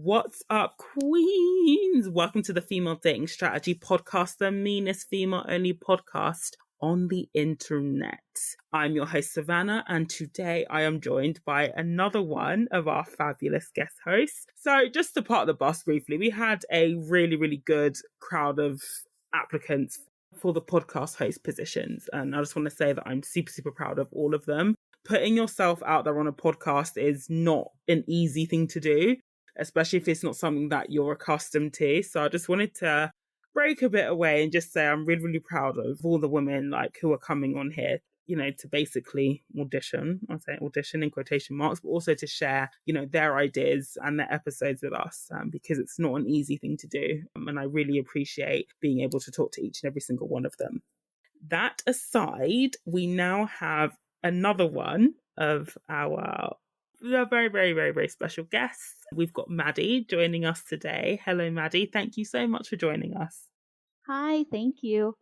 What's up, queens? Welcome to the Female Dating Strategy Podcast, the meanest female-only podcast on the internet. I'm your host, Savannah, and today I am joined by another one of our fabulous guest hosts. So just to part the bus briefly, we had a really, really good crowd of applicants for the podcast host positions. And I just want to say that I'm super, super proud of all of them. Putting yourself out there on a podcast is not an easy thing to do, especially if it's not something that you're accustomed to. So I just wanted to break a bit away and just say I'm really, really proud of all the women who are coming on here, to basically audition. I say audition in quotation marks, but also to share, their ideas and their episodes with us, because it's not an easy thing to do. And I really appreciate being able to talk to each and every single one of them. That aside, we now have another one of our very, very, very, very special guests. We've got Maddy joining us today. Hello, Maddy. Thank you so much for joining us. Hi, thank you.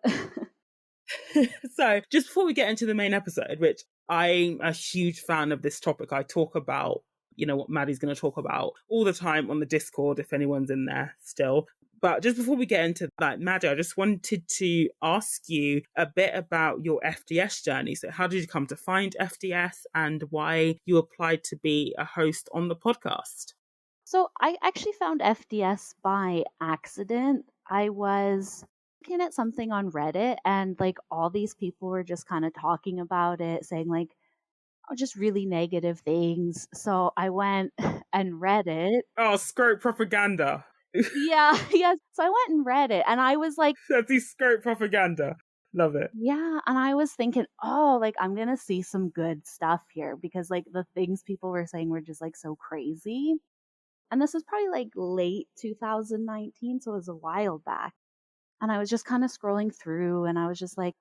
So just before we get into the main episode, which I'm a huge fan of this topic, I talk about, what Maddy's going to talk about all the time on the Discord, if anyone's in there still. But just before we get into that, Maddy, I just wanted to ask you a bit about your FDS journey. So how did you come to find FDS and why you applied to be a host on the podcast? So I actually found FDS by accident. I was looking at something on Reddit and all these people were just kind of talking about it, saying just really negative things. So I went and read it. Oh, scrope propaganda. Yeah. So I went and read it and I was like, that's scrope propaganda. Love it. Yeah. And I was thinking, I'm going to see some good stuff here because the things people were saying were just so crazy. And this was probably late 2019. So it was a while back. And I was just kind of scrolling through and I was just like,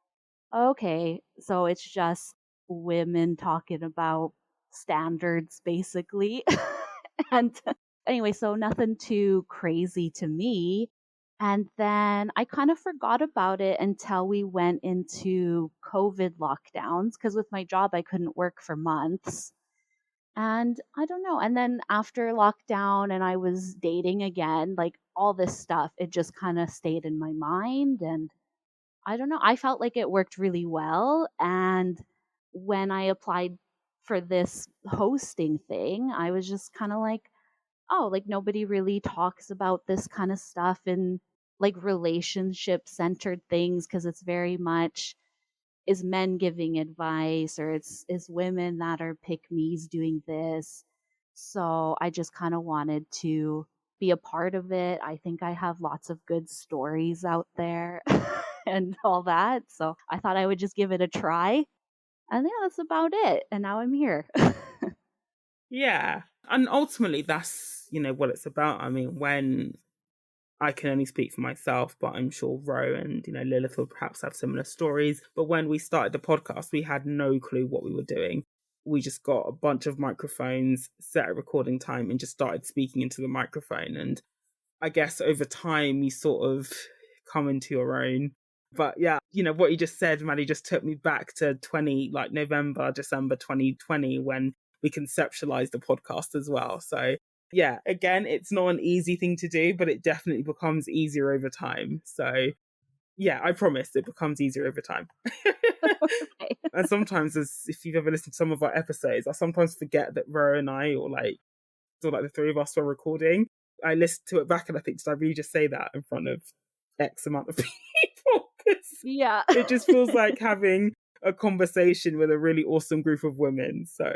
okay, so it's just women talking about standards basically. And anyway, so nothing too crazy to me. And then I kind of forgot about it until we went into COVID lockdowns because with my job, I couldn't work for months. And I don't know. And then after lockdown and I was dating again, all this stuff, it just kind of stayed in my mind. And I don't know. I felt like it worked really well. And when I applied for this hosting thing, I was just kind of nobody really talks about this kind of stuff in relationship centered things because it's very much is men giving advice or it's women that are pick me's doing this. So I just kind of wanted to be a part of it. I think I have lots of good stories out there and all that. So I thought I would just give it a try. And yeah, that's about it. And now I'm here. Yeah. And ultimately that's, what it's about. I mean, when I can only speak for myself, but I'm sure Ro and, Lilith will perhaps have similar stories. But when we started the podcast, we had no clue what we were doing. We just got a bunch of microphones, set a recording time and just started speaking into the microphone. And I guess over time, you sort of come into your own. But yeah, what you just said, Maddy, just took me back to November, December 2020 when we conceptualized the podcast as well. So yeah, again, it's not an easy thing to do, but it definitely becomes easier over time. So yeah, I promise it becomes easier over time. Okay. And sometimes, if you've ever listened to some of our episodes, I sometimes forget that Ro and I, or the three of us were recording. I listen to it back and I think, did I really just say that in front of X amount of people? Yeah. It just feels like having a conversation with a really awesome group of women. So,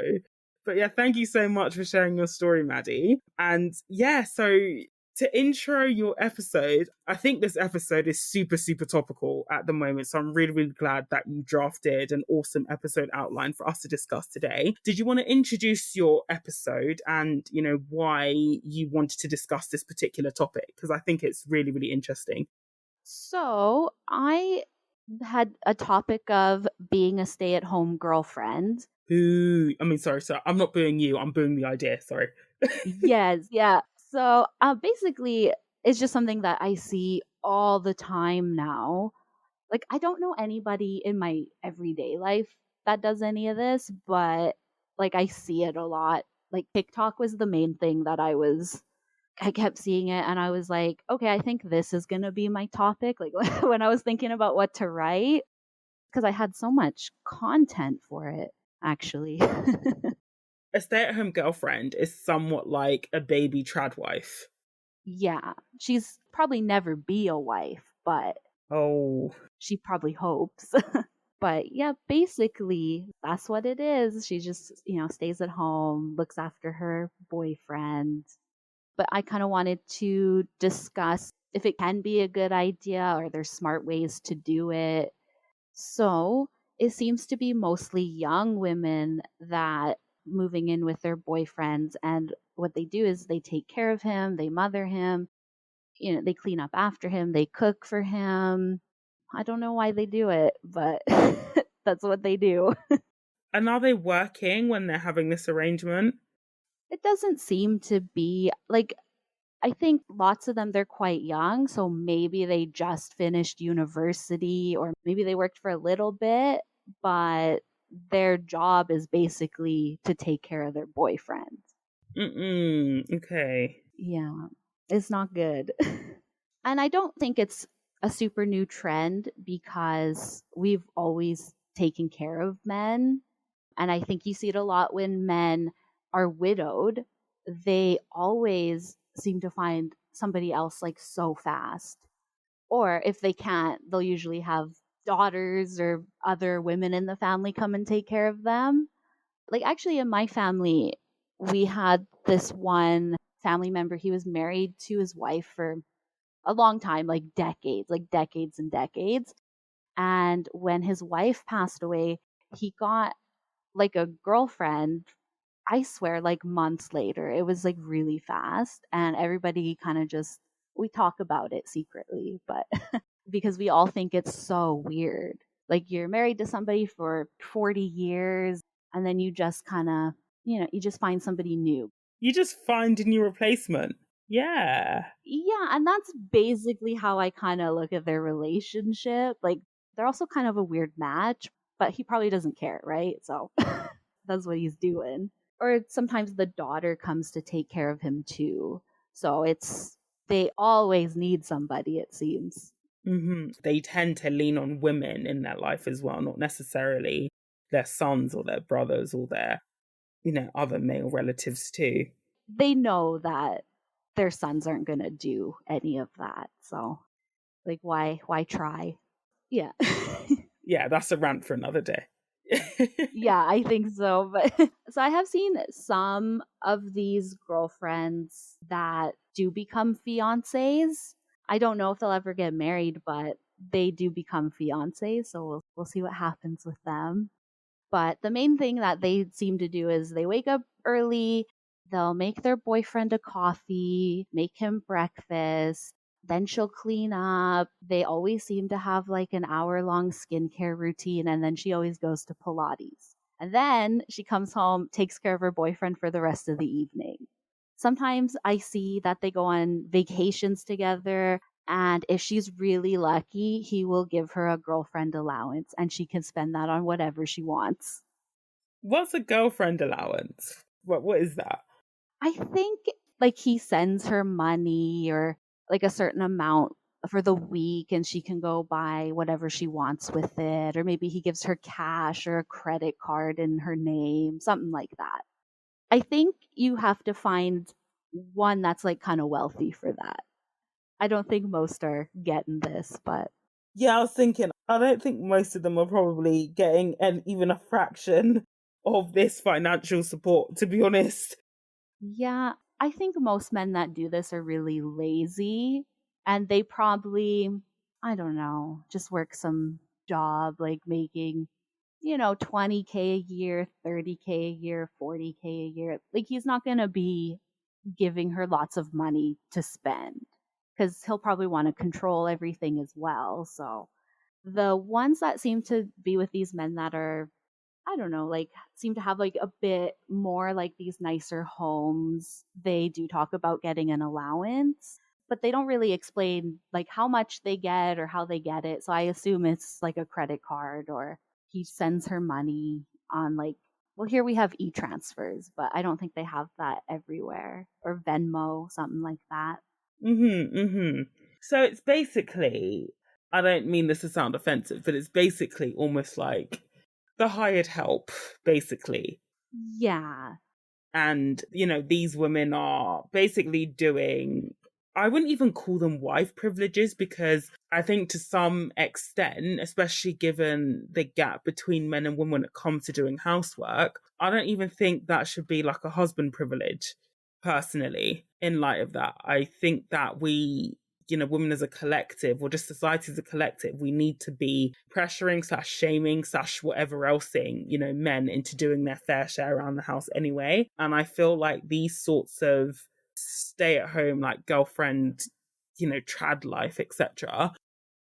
but yeah, thank you so much for sharing your story, Maddy. And yeah, so to intro your episode, I think this episode is super, super topical at the moment. So I'm really, really glad that you drafted an awesome episode outline for us to discuss today. Did you want to introduce your episode and, why you wanted to discuss this particular topic? Because I think it's really, really interesting. So I had a topic of being a stay-at-home girlfriend. Sorry. I'm not booing you. I'm booing the idea. Sorry. Yes, yeah. So basically, it's just something that I see all the time now. I don't know anybody in my everyday life that does any of this, but I see it a lot. TikTok was the main thing that I was I kept seeing it and I was like, okay, I think this is going to be my topic. Like when I was thinking about what to write, because I had so much content for it, actually. A stay-at-home girlfriend is somewhat like a baby trad wife. Yeah, she's probably never be a wife, but Oh, she probably hopes. But yeah, basically, that's what it is. She just, stays at home, looks after her boyfriend. But I kind of wanted to discuss if it can be a good idea or there's smart ways to do it. So it seems to be mostly young women that moving in with their boyfriends. And what they do is they take care of him, they mother him, they clean up after him, they cook for him. I don't know why they do it, but that's what they do. and are they working when they're having this arrangement? It doesn't seem to be like, I think lots of them, they're quite young. So maybe they just finished university or maybe they worked for a little bit, but their job is basically to take care of their boyfriend. Okay. Yeah, it's not good. And I don't think it's a super new trend because we've always taken care of men. And I think you see it a lot when men are widowed. They always seem to find somebody else like so fast. Or if they can't, they'll usually have daughters or other women in the family come and take care of them. Like, actually, in my family, we had this one family member. He was married to his wife for a long time, like decades and decades. And when his wife passed away, he got like a girlfriend, I swear, like months later. It was like really fast. And everybody kind of just, we talk about it secretly, but because we all think it's so weird. Like you're married to somebody for 40 years and then you just kind of, you just find somebody new. You just find a new replacement. Yeah. Yeah, and that's basically how I kind of look at their relationship. Like they're also kind of a weird match, but he probably doesn't care, right? So that's what he's doing. Or sometimes the daughter comes to take care of him too. So they always need somebody, it seems. They tend to lean on women in their life as well, not necessarily their sons or their brothers or their, other male relatives too. They know that their sons aren't going to do any of that. So like why try? Yeah. Yeah, that's a rant for another day. Yeah, I think so. But so I have seen some of these girlfriends that do become fiancés. I don't know if they'll ever get married, but they do become fiancés. So we'll see what happens with them. But the main thing that they seem to do is they wake up early, they'll make their boyfriend a coffee, make him breakfast, then she'll clean up. They always seem to have like an hour-long skincare routine, and then she always goes to Pilates. And then she comes home, takes care of her boyfriend for the rest of the evening. Sometimes I see that they go on vacations together, and if she's really lucky, he will give her a girlfriend allowance and she can spend that on whatever she wants. What's a girlfriend allowance? What is that? I think like he sends her money or like a certain amount for the week and she can go buy whatever she wants with it. Or maybe he gives her cash or a credit card in her name, something like that. I think you have to find one that's like kind of wealthy for that. I don't think most are getting this, but Yeah, I was thinking, I don't think most of them are probably getting even a fraction of this financial support, to be honest. yeah, I think most men that do this are really lazy and they probably, I don't know, just work some job like making, 20K a year, 30K a year, 40K a year. Like he's not going to be giving her lots of money to spend because he'll probably want to control everything as well. So the ones that seem to be with these men that are, I don't know, like seem to have like a bit more like these nicer homes. They do talk about getting an allowance, but they don't really explain like how much they get or how they get it. So I assume it's like a credit card or he sends her money on like Well, here we have e-transfers, but I don't think they have that everywhere. Or Venmo, something like that. So it's basically, I don't mean this to sound offensive, but it's basically almost like the hired help, basically. Yeah. And, these women are basically doing, I wouldn't even call them wife privileges, because I think to some extent, especially given the gap between men and women when it comes to doing housework, I don't even think that should be like a husband privilege, personally, in light of that. I think that we, women as a collective, or just society as a collective, we need to be pressuring / shaming / whatever else thing, men into doing their fair share around the house anyway. And I feel like these sorts of stay at home, like girlfriend, trad life, etc.,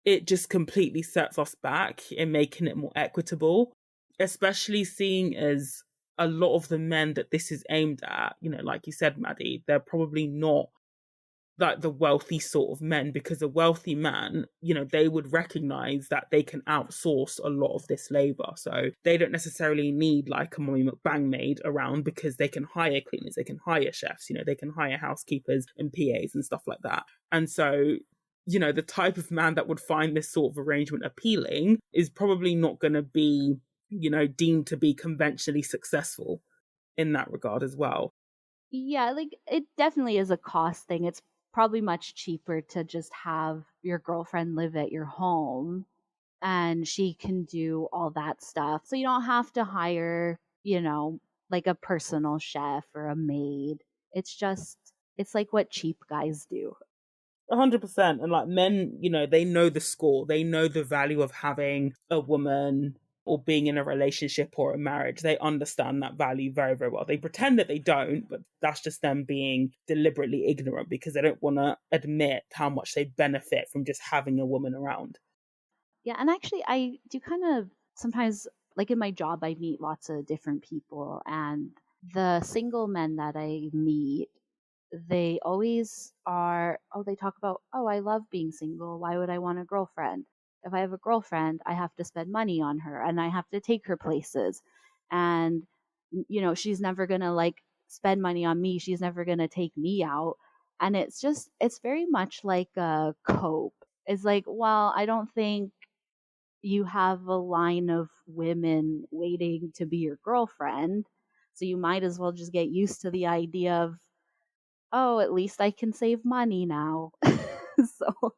it just completely sets us back in making it more equitable, especially seeing as a lot of the men that this is aimed at, like you said, Maddy, they're probably not like the wealthy sort of men, because a wealthy man, they would recognize that they can outsource a lot of this labor. So they don't necessarily need like a Mommy McBang maid around, because they can hire cleaners, they can hire chefs, they can hire housekeepers and PAs and stuff like that. And so, the type of man that would find this sort of arrangement appealing is probably not going to be, deemed to be conventionally successful in that regard as well. Yeah, like it definitely is a cost thing. It's probably much cheaper to just have your girlfriend live at your home and she can do all that stuff. So you don't have to hire, like a personal chef or a maid. It's like what cheap guys do. 100%. And like men, they know the score. They know the value of having a woman or being in a relationship or a marriage. They understand that value very, very well. They pretend that they don't, but that's just them being deliberately ignorant, because they don't want to admit how much they benefit from just having a woman around. Yeah, and actually I do kind of sometimes, like in my job I meet lots of different people, and the single men that I meet, they always are, oh, they talk about, oh, I love being single. Why would I want a girlfriend? If I have a girlfriend, I have to spend money on her and I have to take her places. And, she's never going to like spend money on me. She's never going to take me out. And it's very much like a cope. It's like, well, I don't think you have a line of women waiting to be your girlfriend. So you might as well just get used to the idea of, oh, at least I can save money now. So,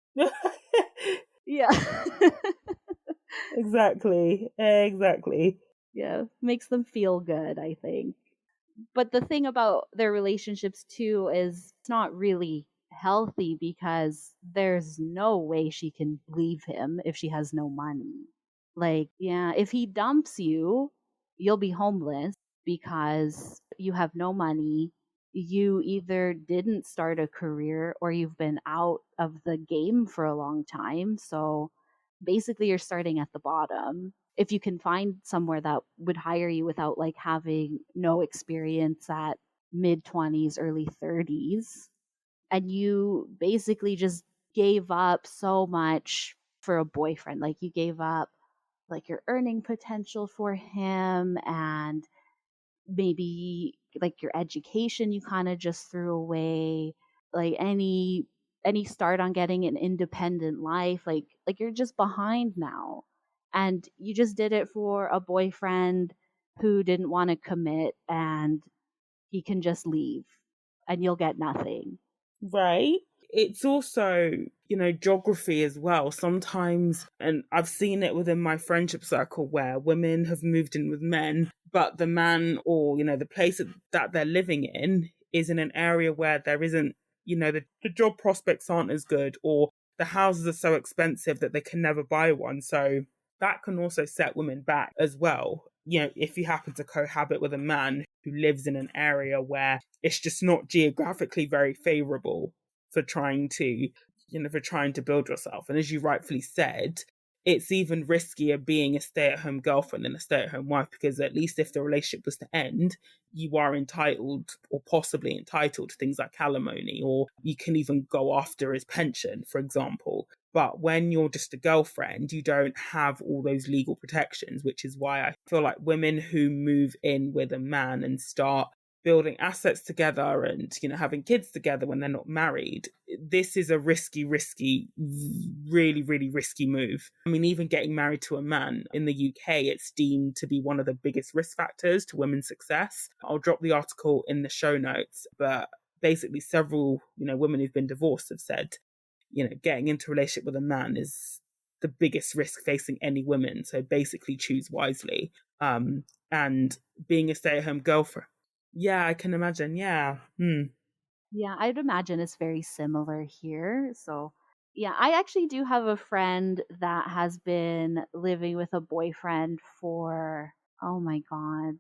yeah. Exactly. Yeah, makes them feel good, I think. But the thing about their relationships too is it's not really healthy, because there's no way she can leave him if she has no money. Like, yeah, if he dumps you, you'll be homeless because you have no money. You either didn't start a career or you've been out of the game for a long time. So basically, you're starting at the bottom. If you can find somewhere that would hire you without like having no experience at mid 20s, early 30s, and you basically just gave up so much for a boyfriend, like you gave up like your earning potential for him, and maybe like your education you kind of just threw away, like any start on getting an independent life, like you're just behind now, and you just did it for a boyfriend who didn't want to commit, and he can just leave and you'll get nothing. Right. It's also, geography as well. Sometimes, and I've seen it within my friendship circle, where women have moved in with men, but the man, or, the place that they're living in is in an area where there isn't, the job prospects aren't as good, or the houses are so expensive that they can never buy one. So that can also set women back as well. If you happen to cohabit with a man who lives in an area where it's just not geographically very favorable for trying to, build yourself. And as you rightfully said, it's even riskier being a stay-at-home girlfriend than a stay-at-home wife, because at least if the relationship was to end, you are entitled, or possibly entitled, to things like alimony, or you can even go after his pension, for example. But when you're just a girlfriend, you don't have all those legal protections, which is why I feel like women who move in with a man and start building assets together and, having kids together when they're not married, this is a risky, really, really risky move. I mean, even getting married to a man in the UK, it's deemed to be one of the biggest risk factors to women's success. I'll drop the article in the show notes, but basically several, women who've been divorced have said, getting into a relationship with a man is the biggest risk facing any woman. So basically choose wisely. And being a stay-at-home girlfriend. Yeah, I can imagine. Yeah. Yeah, I'd imagine it's very similar here. So, yeah, I actually do have a friend that has been living with a boyfriend for, oh my God,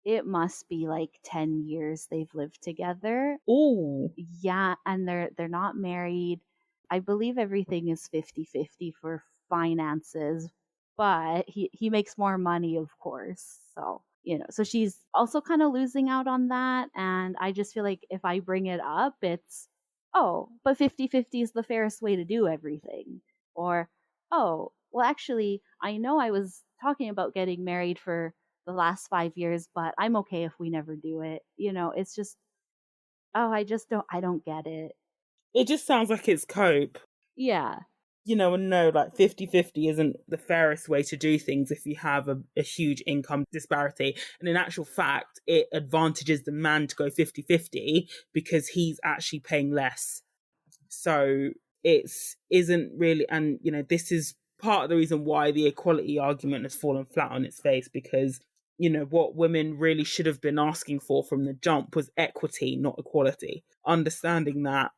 it must be like 10 years they've lived together. Oh, Yeah, and they're not married. I believe everything is 50-50 for finances, but he makes more money, of course. So, so she's also kind of losing out on that, and I just feel like if I bring it up, it's, oh, but 50-50 is the fairest way to do everything. Or, oh, well actually, I know I was talking about getting married for the last 5 years, but I'm okay if we never do it. It's just, oh, I don't get it. it just sounds like it's cope. Yeah. And no, like 50-50 isn't the fairest way to do things if you have a huge income disparity. And in actual fact, it advantages the man to go 50-50 because he's actually paying less. So isn't really, and this is part of the reason why the equality argument has fallen flat on its face, because what women really should have been asking for from the jump was equity, not equality. Understanding that,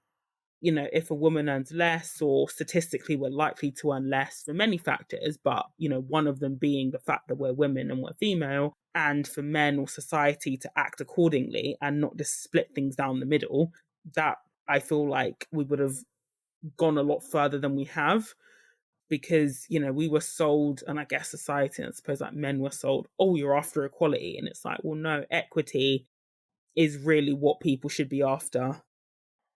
if a woman earns less, or statistically we're likely to earn less for many factors, but, one of them being the fact that we're women and we're female, and for men or society to act accordingly and not just split things down the middle, that I feel like we would have gone a lot further than we have. Because, we were sold, and I guess society, and I suppose like men were sold, oh, you're after equality. And it's like, well, no, equity is really what people should be after.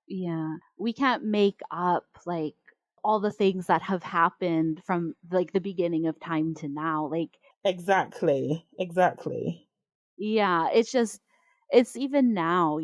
Yeah. We can't make up like all the things that have happened from like the beginning of time to now. Like, Exactly. yeah, it's even now,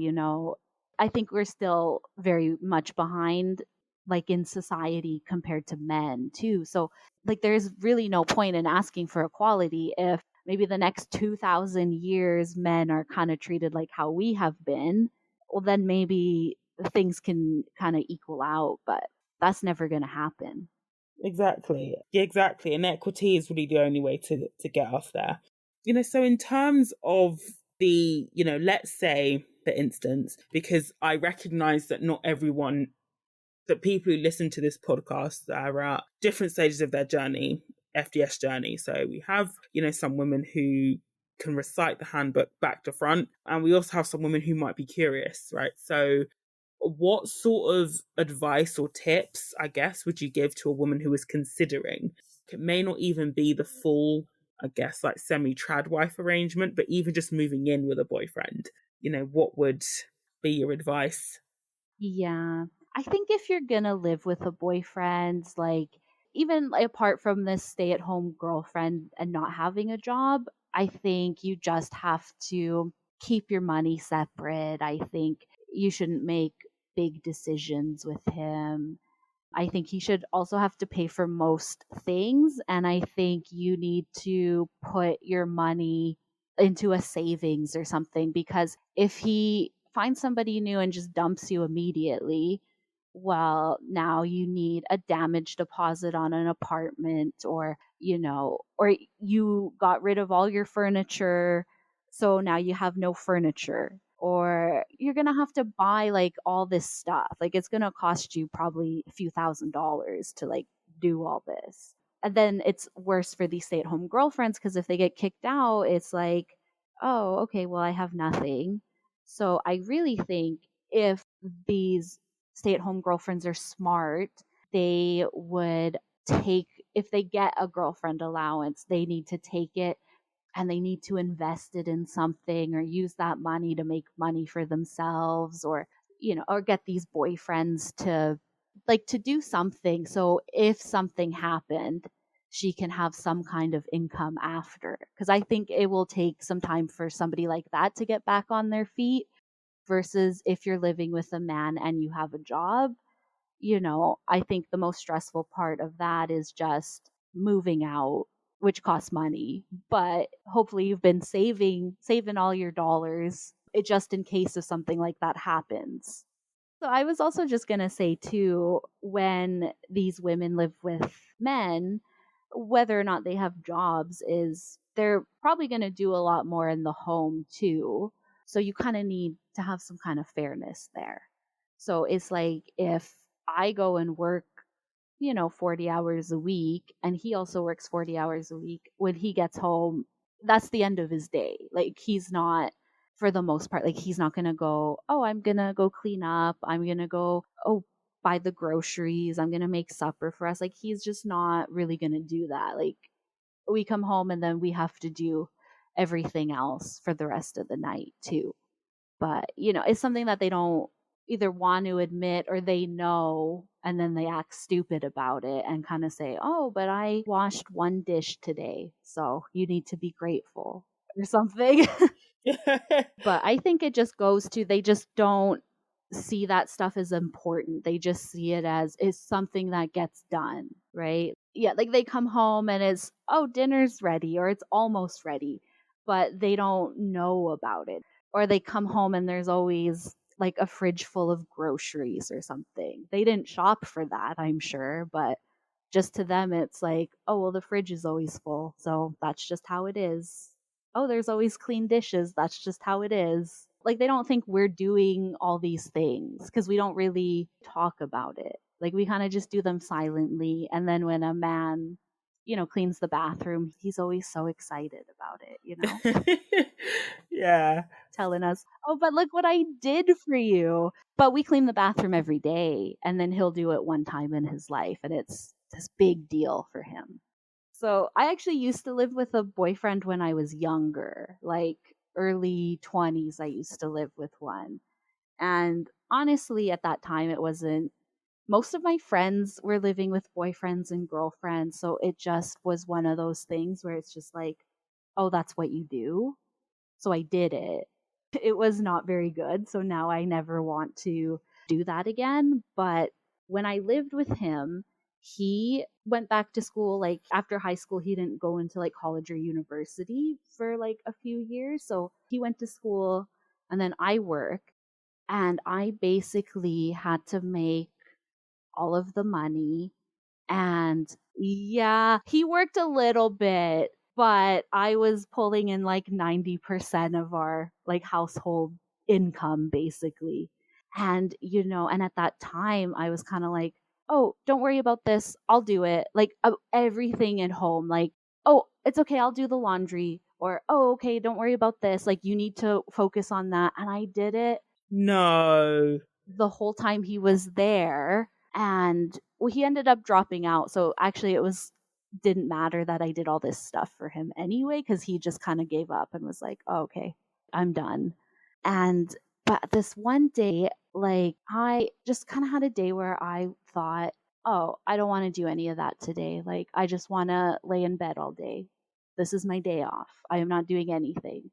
I think we're still very much behind like in society compared to men too. So like there's really no point in asking for equality if maybe the next 2000 years men are kind of treated like how we have been. Well, then maybe things can kind of equal out, but that's never going to happen. Exactly. Yeah, exactly. And equity is really the only way to get us there. So in terms of the, let's say, for instance, because I recognize that not everyone, that people who listen to this podcast are at different stages of their journey, FDS journey. So we have, some women who can recite the handbook back to front, and we also have some women who might be curious, right? So what sort of advice or tips, I guess, would you give to a woman who is considering? It may not even be the full, I guess, like semi-trad wife arrangement, but even just moving in with a boyfriend. What would be your advice? Yeah. I think if you're going to live with a boyfriend, like even apart from this stay at home girlfriend and not having a job, I think you just have to keep your money separate. I think you shouldn't make big decisions with him. I think he should also have to pay for most things. And I think you need to put your money into a savings or something, because if he finds somebody new and just dumps you immediately, well, now you need a damage deposit on an apartment, or, or you got rid of all your furniture. So now you have no furniture, or you're going to have to buy like all this stuff. Like it's going to cost you probably a few $1,000s to like do all this. And then it's worse for these stay at home girlfriends, because if they get kicked out, it's like, oh, okay, well, I have nothing. So I really think if these stay at home girlfriends are smart, they would take, if they get a girlfriend allowance, they need to take it and they need to invest it in something, or use that money to make money for themselves, or or get these boyfriends to like to do something. So if something happened, she can have some kind of income after. Because I think it will take some time for somebody like that to get back on their feet versus if you're living with a man and you have a job. I think the most stressful part of that is just moving out, which costs money. But hopefully you've been saving all your dollars just in case if something like that happens. So I was also just going to say too, when these women live with men, whether or not they have jobs is they're probably going to do a lot more in the home too. So you kind of need to have some kind of fairness there. So it's like if I go and work, 40 hours a week and he also works 40 hours a week, when he gets home, that's the end of his day. Like he's not, for the most part, like he's not going to go, oh, I'm going to go clean up. I'm going to go, oh, buy the groceries. I'm going to make supper for us. Like he's just not really going to do that. Like we come home and then we have to do everything else for the rest of the night too. But, it's something that they don't either want to admit or they know and then they act stupid about it and kind of say, "Oh, but I washed one dish today, so you need to be grateful," or something. But I think it just goes to they just don't see that stuff as important. They just see it as is something that gets done, right? Yeah, like they come home and it's, "Oh, dinner's ready," or it's almost ready, but they don't know about it. Or they come home and there's always like a fridge full of groceries or something. They didn't shop for that, I'm sure, but just to them it's like, "Oh, well the fridge is always full, so that's just how it is. Oh, there's always clean dishes, that's just how it is." Like they don't think we're doing all these things because we don't really talk about it. Like we kind of just do them silently, and then when a man cleans the bathroom, he's always so excited about it. Yeah. Telling us, "Oh, but look what I did for you." But we clean the bathroom every day, and then he'll do it one time in his life, and it's this big deal for him. So I actually used to live with a boyfriend when I was younger, like early 20s. I used to live with one. And honestly, at that time, it wasn't, most of my friends were living with boyfriends and girlfriends. So it just was one of those things where it's just like, oh, that's what you do. So I did it. It was not very good. So now I never want to do that again. But when I lived with him, he went back to school. Like after high school, he didn't go into like college or university for like a few years. So he went to school and then I worked. And I basically had to make all of the money. And yeah, he worked a little bit, but I was pulling in like 90% of our like household income basically. And and at that time I was kind of like, "Oh, don't worry about this. I'll do it." Like everything at home, like, "Oh, it's okay. I'll do the laundry." Or, "Oh, okay, don't worry about this. Like you need to focus on that." And I did it No. the whole time he was there. And well, he ended up dropping out. So actually it was didn't matter that I did all this stuff for him anyway, because he just kind of gave up and was like, "Oh, okay, I'm done." And but this one day, like I just kind of had a day where I thought, "Oh, I don't want to do any of that today. Like I just want to lay in bed all day. This is my day off. I am not doing anything."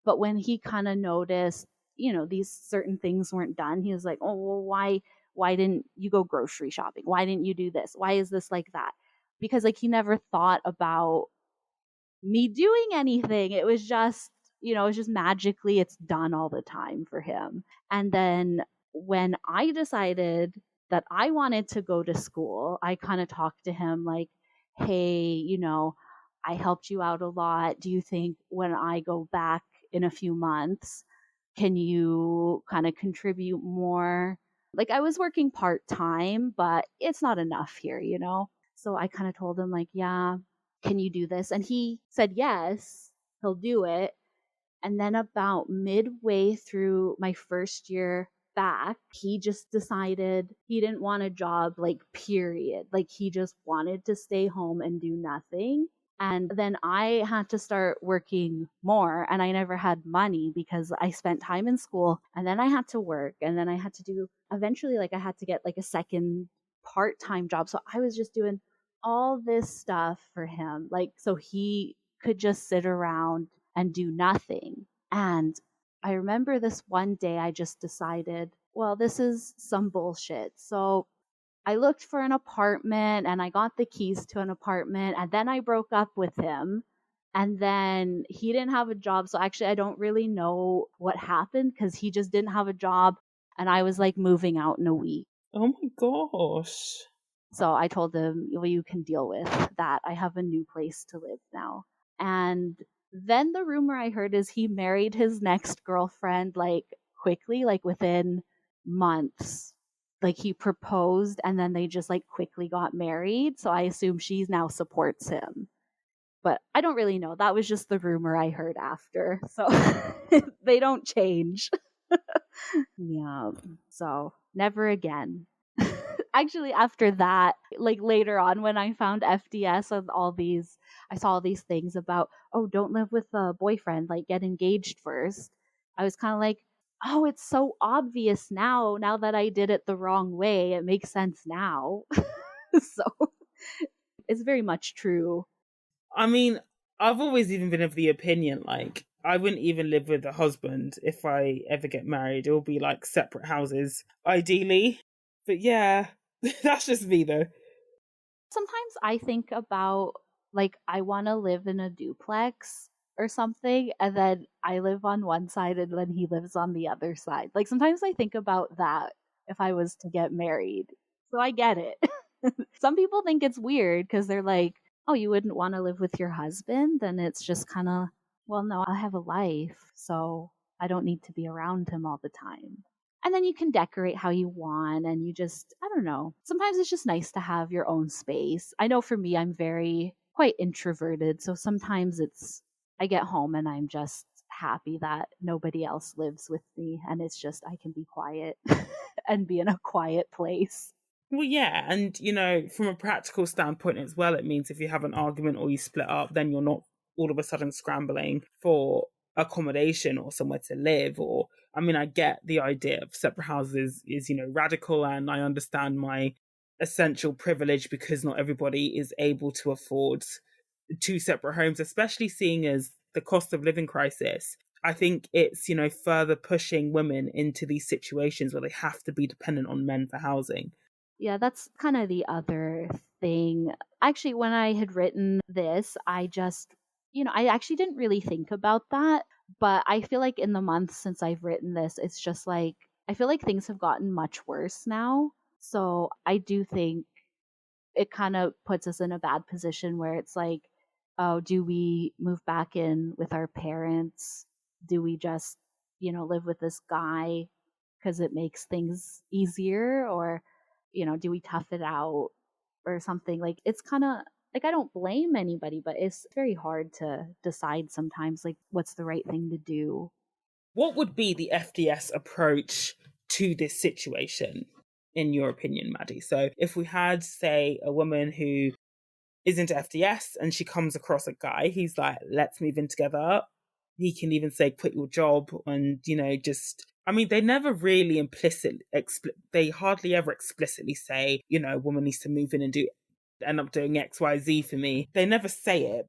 But when he kind of noticed, these certain things weren't done, he was like, "Oh, well, why didn't you go grocery shopping? Why didn't you do this? Why is this like that?" Because like he never thought about me doing anything. It was just, it was just magically it's done all the time for him. And then when I decided that I wanted to go to school, I kind of talked to him like, "Hey, I helped you out a lot. Do you think when I go back in a few months, can you kind of contribute more?" Like I was working part time, but it's not enough here. So I kind of told him like, "Yeah, can you do this?" And he said yes, he'll do it. And then about midway through my first year back, he just decided he didn't want a job, like period. Like he just wanted to stay home and do nothing. And then I had to start working more, and I never had money because I spent time in school, and then I had to work, and then I had to do eventually, like, I had to get like a second part-time job. So I was just doing all this stuff for him, like, so he could just sit around and do nothing. And I remember this one day I just decided, well, this is some bullshit. So I looked for an apartment and I got the keys to an apartment, and then I broke up with him. And then he didn't have a job. So actually, I don't really know what happened because he just didn't have a job. And I was like moving out in a week. Oh my gosh. So I told him, well, you can deal with that. I have a new place to live now. And then the rumor I heard is he married his next girlfriend like quickly, like within months. Like he proposed and then they just like quickly got married. So I assume she now supports him. But I don't really know. That was just the rumor I heard after. So they don't change. Yeah. So never again. Actually, after that, like later on when I found FDS and I saw all these things about, oh, don't live with a boyfriend, like get engaged first. I was kind of like, oh, it's so obvious now that I did it the wrong way. It makes sense now. So it's very much true. I mean, I've always even been of the opinion, like, I wouldn't even live with a husband if I ever get married. It will be like separate houses, ideally. But yeah, that's just me though. Sometimes I think about like I want to live in a duplex or something, and then I live on one side and then he lives on the other side. Like sometimes I think about that if I was to get married. So I get it. Some people think it's weird because they're like, oh, you wouldn't want to live with your husband? And it's just kind of, well, no, I have a life, so I don't need to be around him all the time. And then you can decorate how you want, and you just, I don't know. Sometimes it's just nice to have your own space. I know for me, I'm very quite introverted. So sometimes I get home and I'm just happy that nobody else lives with me. And it's just, I can be quiet and be in a quiet place. Well, yeah, and from a practical standpoint as well, it means if you have an argument or you split up, then you're not all of a sudden scrambling for accommodation or somewhere to live. Or, I mean, I get the idea of separate houses is radical, and I understand my essential privilege because not everybody is able to afford two separate homes, especially seeing as the cost of living crisis. I think it's, further pushing women into these situations where they have to be dependent on men for housing. Yeah, that's kind of the other thing. Actually, when I had written this, I just, I actually didn't really think about that. But I feel like in the months since I've written this, it's just like, I feel like things have gotten much worse now. So I do think it kind of puts us in a bad position where it's like, oh, do we move back in with our parents? Do we just, live with this guy because it makes things easier? Or, do we tough it out or something? Like, it's kind of like, I don't blame anybody, but it's very hard to decide sometimes, like, what's the right thing to do. What would be the FDS approach to this situation, in your opinion, Maddy? So if we had, say, a woman who is into FDS and she comes across a guy, he's like, let's move in together. He can even say, quit your job and, they never really they hardly ever explicitly say, a woman needs to move in and end up doing X, Y, Z for me. They never say it.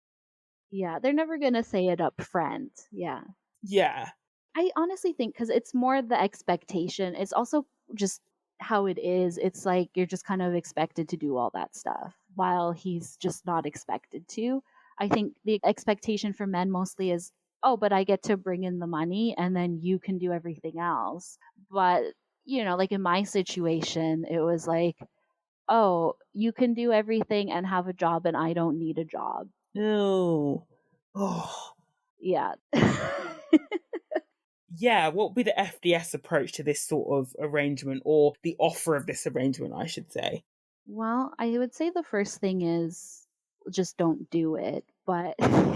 Yeah, they're never going to say it up front. Yeah. Yeah. I honestly think because it's more the expectation. It's also just how it is. It's like you're just kind of expected to do all that stuff while he's just not expected to. I think the expectation for men mostly is, oh, but I get to bring in the money and then you can do everything else. But, like in my situation, it was like, oh, you can do everything and have a job and I don't need a job. No. Oh. Yeah. Yeah, what would be the FDS approach to this sort of arrangement, or the offer of this arrangement, I should say? Well, I would say the first thing is just don't do it. But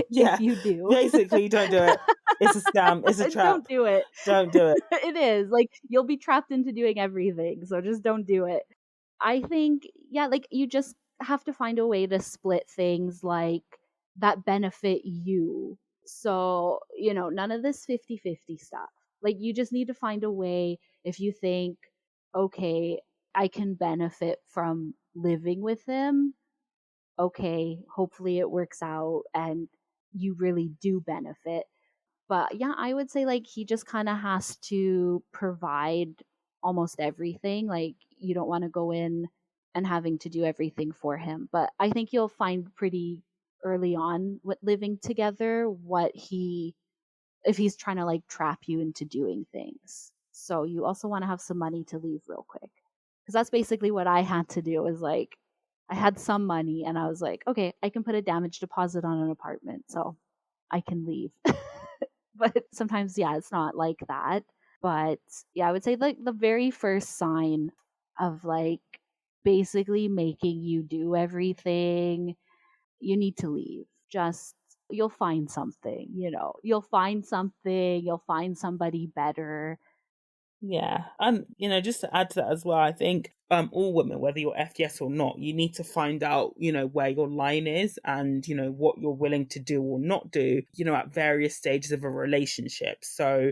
Yeah, if you do, basically, don't do it. It's a scam. It's a trap. Don't do it. Don't do it. It is like you'll be trapped into doing everything. So just don't do it. I think, yeah, like you just have to find a way to split things. Like that benefit you. So, none of this 50-50 stuff. Like, you just need to find a way. If you think, okay, I can benefit from living with him, okay, hopefully it works out and you really do benefit. But yeah, I would say like he just kind of has to provide almost everything. Like, you don't want to go in and having to do everything for him. But I think you'll find pretty early on with living together what if he's trying to like trap you into doing things. So you also want to have some money to leave real quick. Because that's basically what I had to do, is like I had some money and I was like, okay, I can put a damage deposit on an apartment. So I can leave. But sometimes, yeah, it's not like that. But yeah, I would say like the very first sign of like basically making you do everything, you need to leave. Just, you'll find something, you'll find somebody better. Yeah. And, just to add to that as well, I think all women, whether you're FDS or not, you need to find out, where your line is and, what you're willing to do or not do, at various stages of a relationship. So,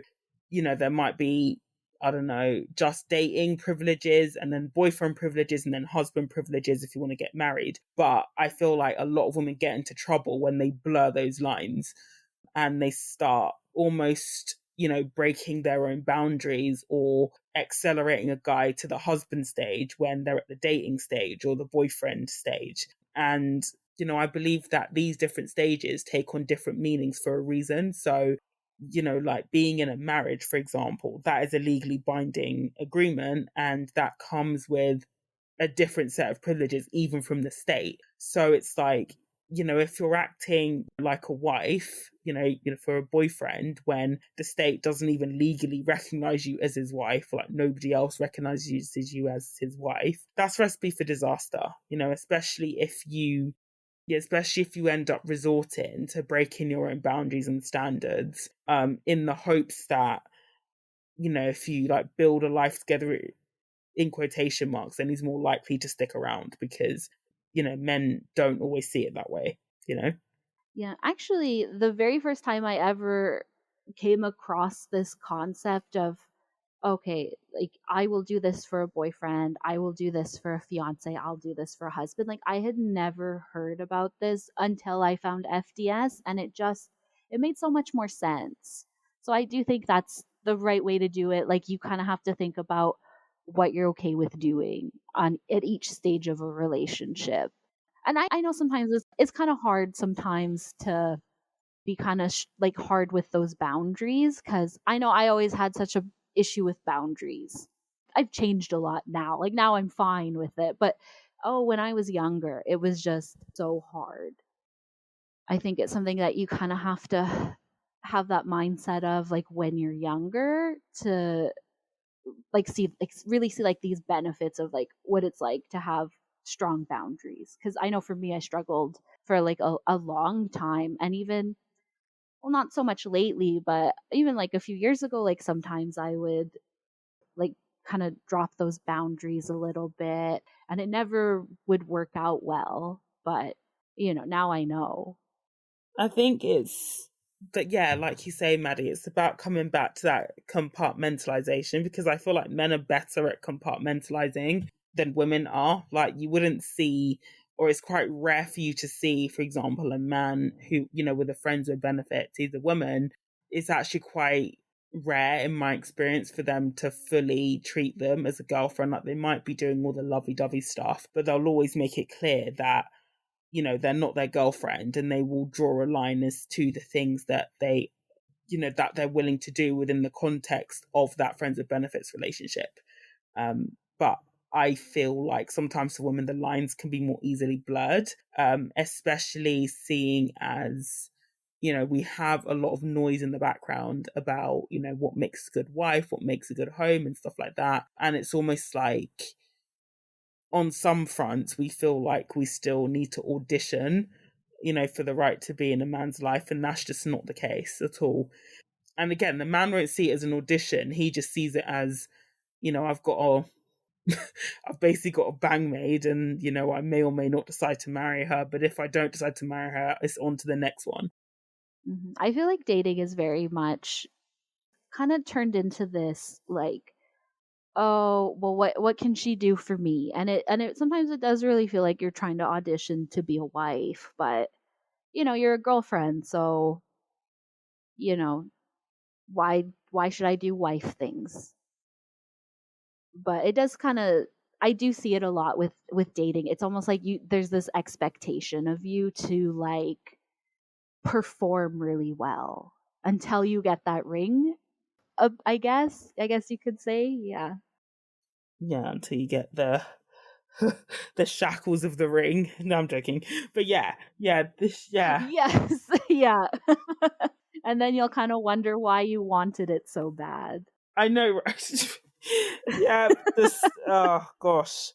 there might be, I don't know, just dating privileges and then boyfriend privileges and then husband privileges if you want to get married. But I feel like a lot of women get into trouble when they blur those lines and they start almost, breaking their own boundaries or accelerating a guy to the husband stage when they're at the dating stage or the boyfriend stage. And, I believe that these different stages take on different meanings for a reason. So, like being in a marriage, for example, that is a legally binding agreement and that comes with a different set of privileges, even from the state. So it's like, if you're acting like a wife, for a boyfriend, when the state doesn't even legally recognize you as his wife, or like nobody else recognizes you as his wife, that's recipe for disaster, especially if you end up resorting to breaking your own boundaries and standards, in the hopes that, if you like build a life together in quotation marks, then he's more likely to stick around because, men don't always see it that way. Yeah, actually, the very first time I ever came across this concept of, okay, like I will do this for a boyfriend, I will do this for a fiance, I'll do this for a husband. Like, I had never heard about this until I found FDS, and it made so much more sense. So I do think that's the right way to do it. Like, you kind of have to think about what you're okay with doing on at each stage of a relationship. And I know sometimes it's kind of hard sometimes to be kind of like hard with those boundaries, because I know I always had such a issue with boundaries. I've changed a lot now. Like, now I'm fine with it, but oh, when I was younger, it was just so hard. I think it's something that you kind of have to have that mindset of, like, when you're younger, to like really see like these benefits of like what it's like to have strong boundaries. Because I know for me, I struggled for like a long time, and even, well, not so much lately, but even like a few years ago, like sometimes I would like kind of drop those boundaries a little bit, and it never would work out well. But now I know. I think it's that, yeah, like you say, Maddie, it's about coming back to that compartmentalization, because I feel like men are better at compartmentalizing than women are. Like, you wouldn't see, or it's quite rare for you to see, for example, a man who, with a friends with benefits, he's a woman. It's actually quite rare in my experience for them to fully treat them as a girlfriend. Like, they might be doing all the lovey-dovey stuff, but they'll always make it clear that, they're not their girlfriend, and they will draw a line as to the things that that they're willing to do within the context of that friends with benefits relationship. But I feel like sometimes for women, the lines can be more easily blurred, especially seeing as, we have a lot of noise in the background about, what makes a good wife, what makes a good home and stuff like that. And it's almost like, on some fronts, we feel like we still need to audition, for the right to be in a man's life. And that's just not the case at all. And again, the man won't see it as an audition. He just sees it as, I've got to I've basically got a bang made, and I may or may not decide to marry her. But if I don't decide to marry her, it's on to the next one. I feel like dating is very much kind of turned into this like, oh, well, what can she do for me? And it sometimes it does really feel like you're trying to audition to be a wife, but you're a girlfriend, so you know why should I do wife things? But it does kind of, I do see it a lot with dating. It's almost like there's this expectation of you to like perform really well until you get that ring. I guess you could say, yeah. Yeah, until you get the the shackles of the ring. No, I'm joking. But yeah. Yes, yeah. And then you'll kind of wonder why you wanted it so bad. I know, right? Yeah, oh gosh.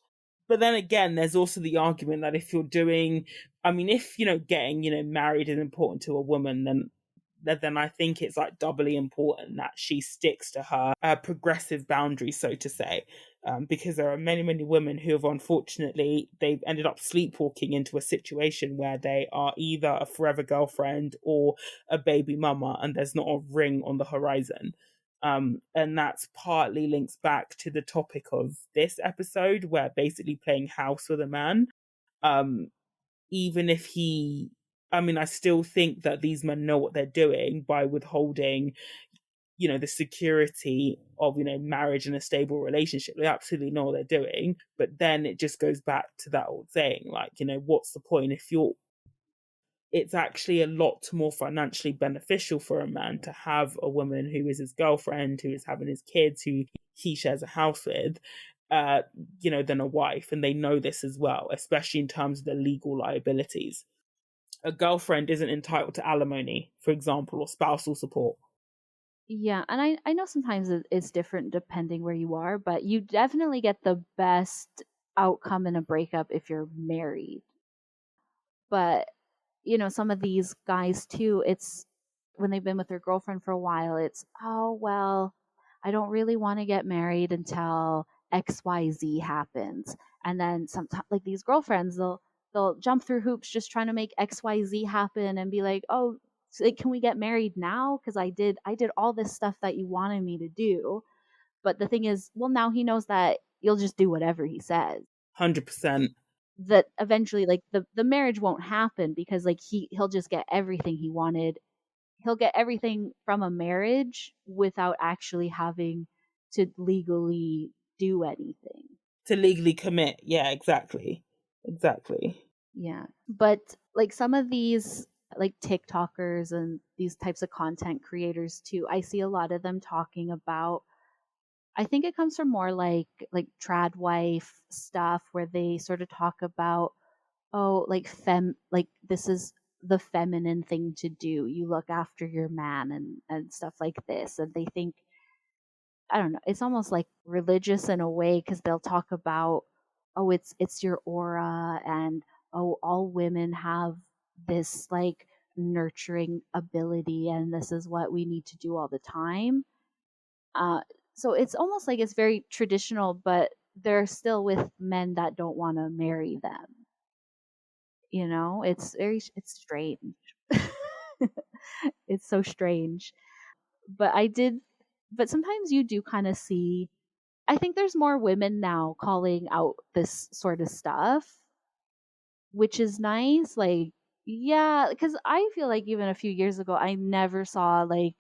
But then again, there's also the argument that if you're doing, I mean, if getting married is important to a woman, then I think it's like doubly important that she sticks to her progressive boundaries, so to say, because there are many, many women who have unfortunately they've ended up sleepwalking into a situation where they are either a forever girlfriend or a baby mama, and there's not a ring on the horizon. And that's partly links back to the topic of this episode, where basically playing house with a man, even if I mean, I still think that these men know what they're doing by withholding, the security of, marriage and a stable relationship. They absolutely know what they're doing. But then it just goes back to that old saying, like, what's the point if it's actually a lot more financially beneficial for a man to have a woman who is his girlfriend, who is having his kids, who he shares a house with, than a wife. And they know this as well, especially in terms of the legal liabilities. A girlfriend isn't entitled to alimony, for example, or spousal support. Yeah, and I know sometimes it's different depending where you are, but you definitely get the best outcome in a breakup if you're married. But some of these guys too, it's when they've been with their girlfriend for a while, it's, oh well, I don't really want to get married until XYZ happens. And then sometimes like these girlfriends, they'll jump through hoops just trying to make XYZ happen and be like, oh, so can we get married now? Because I did all this stuff that you wanted me to do. But the thing is, well, now he knows that you'll just do whatever he says. 100%. That eventually like the marriage won't happen because like he'll just get everything he wanted. He'll get everything from a marriage without actually having to legally do anything. To legally commit. Yeah, exactly. Exactly. Yeah. But like some of these like TikTokers and these types of content creators too, I see a lot of them talking about, I think it comes from more like trad wife stuff where they sort of talk about, oh, like like this is the feminine thing to do. You look after your man and stuff like this. And they think, I don't know, it's almost like religious in a way because they'll talk about, oh, it's your aura, and oh, all women have this like nurturing ability, and this is what we need to do all the time. Uh, so it's almost like it's very traditional, but they're still with men that don't want to marry them. It's strange. It's so strange. But but sometimes you do kind of see, I think there's more women now calling out this sort of stuff, which is nice. Like, yeah, because I feel like even a few years ago, I never saw like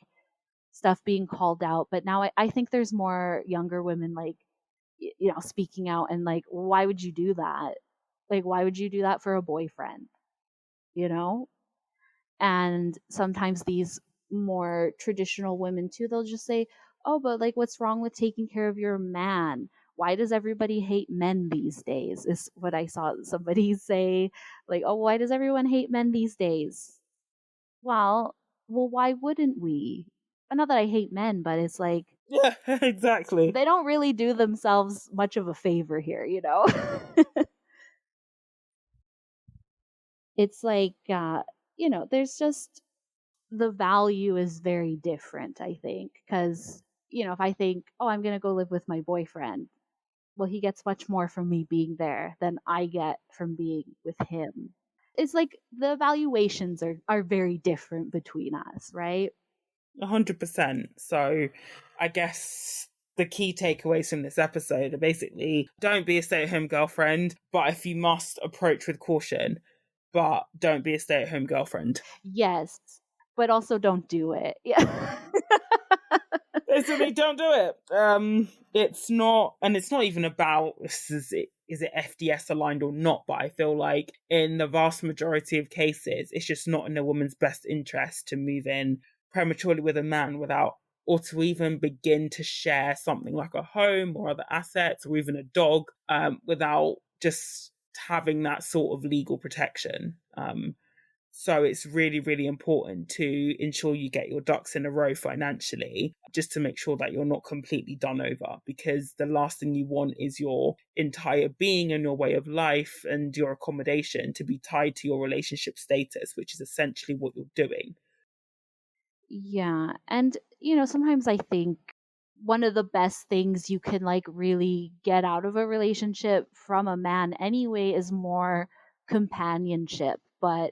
stuff being called out. But now I think there's more younger women like, speaking out and like, why would you do that? Like, why would you do that for a boyfriend? You know? And sometimes these more traditional women too, they'll just say, oh, but like, what's wrong with taking care of your man? Why does everybody hate men these days? Is what I saw somebody say. Like, oh, why does everyone hate men these days? Well, why wouldn't we? Not that I hate men, but it's like, Yeah, exactly. they don't really do themselves much of a favor here, It's like, there's just, the value is very different, I think. Because, if I think, oh, I'm going to go live with my boyfriend, well, he gets much more from me being there than I get from being with him. It's like the evaluations are very different between us, right? 100%. So I guess the key takeaways from this episode are basically don't be a stay-at-home girlfriend, but if you must, approach with caution, but don't be a stay-at-home girlfriend. Yes, but also don't do it. Yeah. Basically, don't do it. It's not, and it's not even about is it FDS aligned or not. But I feel like in the vast majority of cases, it's just not in a woman's best interest to move in prematurely with a man without, or to even begin to share something like a home or other assets or even a dog, without just having that sort of legal protection. So it's really, really important to ensure you get your ducks in a row financially, just to make sure that you're not completely done over, because the last thing you want is your entire being and your way of life and your accommodation to be tied to your relationship status, which is essentially what you're doing. Yeah. And, sometimes I think one of the best things you can like really get out of a relationship from a man anyway is more companionship. But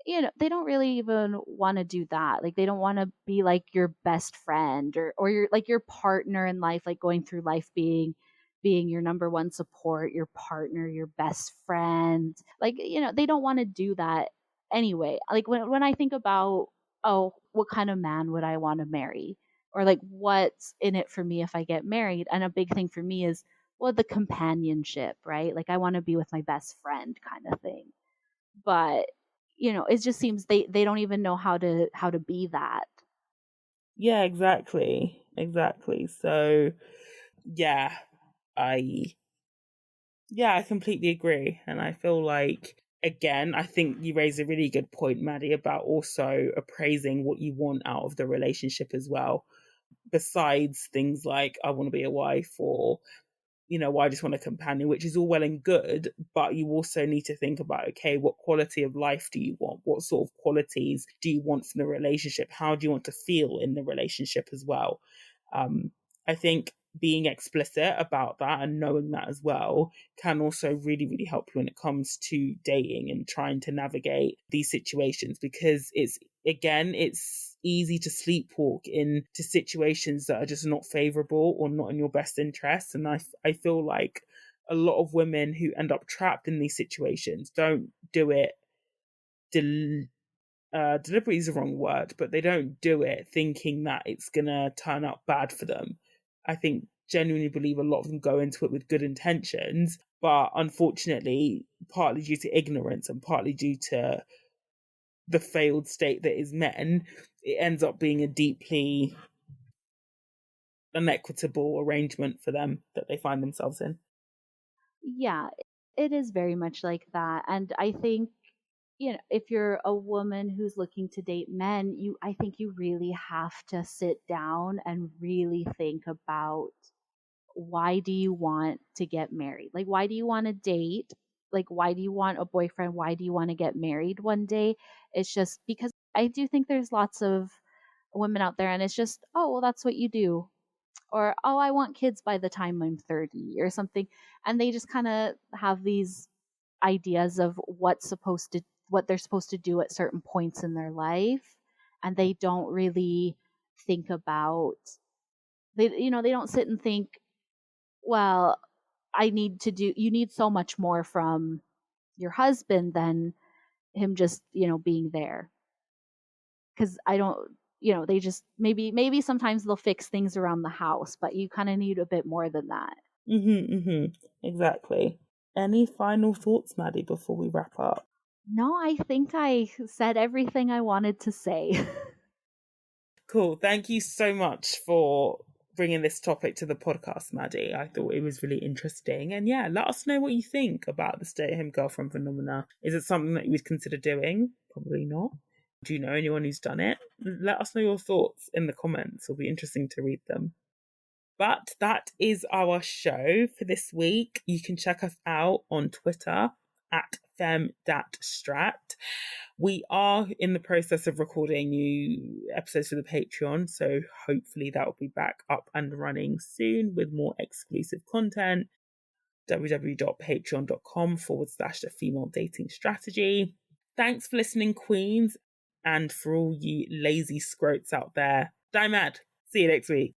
they don't really even want to do that. Like they don't want to be like your best friend or your like your partner in life, like going through life being your number one support, your partner, your best friend. Like, they don't want to do that anyway. Like when I think about, oh, what kind of man would I want to marry? Or like what's in it for me if I get married? And a big thing for me is, well, the companionship, right? Like I want to be with my best friend kind of thing. But it just seems they don't even know how to be that. Yeah, exactly. Exactly. So yeah, I I completely agree. And I feel like, again, I think you raise a really good point, Maddy, about also appraising what you want out of the relationship as well. Besides things like, I want to be a wife, or, I just want a companion, which is all well and good. But you also need to think about, okay, what quality of life do you want? What sort of qualities do you want from the relationship? How do you want to feel in the relationship as well? Um, I think being explicit about that and knowing that as well can also really, really help you when it comes to dating and trying to navigate these situations, because it's easy to sleepwalk into situations that are just not favorable or not in your best interest. And I feel like a lot of women who end up trapped in these situations don't do it deliberately is the wrong word, but they don't do it thinking that it's gonna turn out bad for them. I think genuinely believe a lot of them go into it with good intentions, but unfortunately, partly due to ignorance and partly due to the failed state that is men, it ends up being a deeply unequitable arrangement for them that they find themselves in. Yeah, it is very much like that. And I think, if you're a woman who's looking to date men, I think you really have to sit down and really think about, why do you want to get married? Like, why do you want to date? Like, why do you want a boyfriend? Why do you want to get married one day? It's just because I do think there's lots of women out there, and it's just, oh, well, that's what you do. Or, oh, I want kids by the time I'm 30 or something. And they just kind of have these ideas of what they're supposed to do at certain points in their life. And they don't really think about, they don't sit and think, well, you need so much more from your husband than him just, being there. Cause I don't, they just, maybe sometimes they'll fix things around the house, but you kind of need a bit more than that. Exactly. Any final thoughts, Maddy, before we wrap up? No, I think I said everything I wanted to say. Cool. Thank you so much for bringing this topic to the podcast, Maddy. I thought it was really interesting. And yeah, let us know what you think about the stay-at-home girlfriend phenomena. Is it something that you would consider doing? Probably not. Do you know anyone who's done it? Let us know your thoughts in the comments. It'll be interesting to read them. But that is our show for this week. You can check us out on Twitter at fem.strat. We are in the process of recording new episodes for the Patreon, so hopefully that will be back up and running soon with more exclusive content. www.patreon.com/the female dating strategy. Thanks for listening, queens. And for all you lazy scroats out there, die mad. See you next week.